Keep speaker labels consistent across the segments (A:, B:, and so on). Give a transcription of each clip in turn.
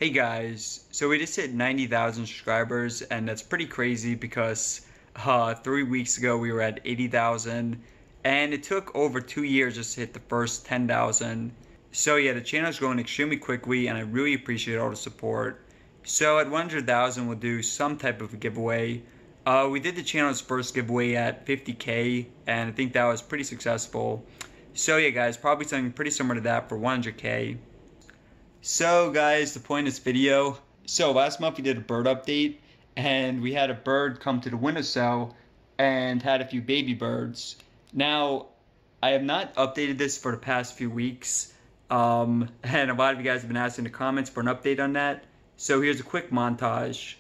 A: Hey guys, so we just hit 90,000 subscribers, and that's pretty crazy because 3 weeks ago we were at 80,000, and it took over 2 years just to hit the first 10,000. So yeah, the channel is growing extremely quickly, and I really appreciate all the support. So at 100,000 we'll do some type of a giveaway. We did the channel's first giveaway at 50K, and I think that was pretty successful. So yeah guys, probably something pretty similar to that for 100K. So guys, the point of this video, last month we did a bird update, and we had a bird come to the windowsill and had a few baby birds. Now, I have not updated this for the past few weeks, and a lot of you guys have been asking in the comments for an update on that. So here's a quick montage.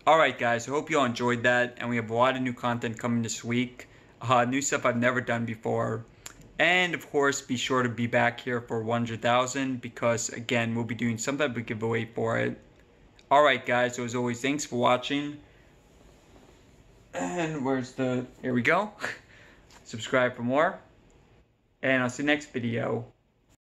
A: Alright guys, I hope you all enjoyed that, and we have a lot of new content coming this week. New stuff I've never done before. And of course, be sure to be back here for 100,000 because again, we'll be doing some type of giveaway for it. Alright guys, so as always, thanks for watching. And here we go. Subscribe for more. And I'll see you next video.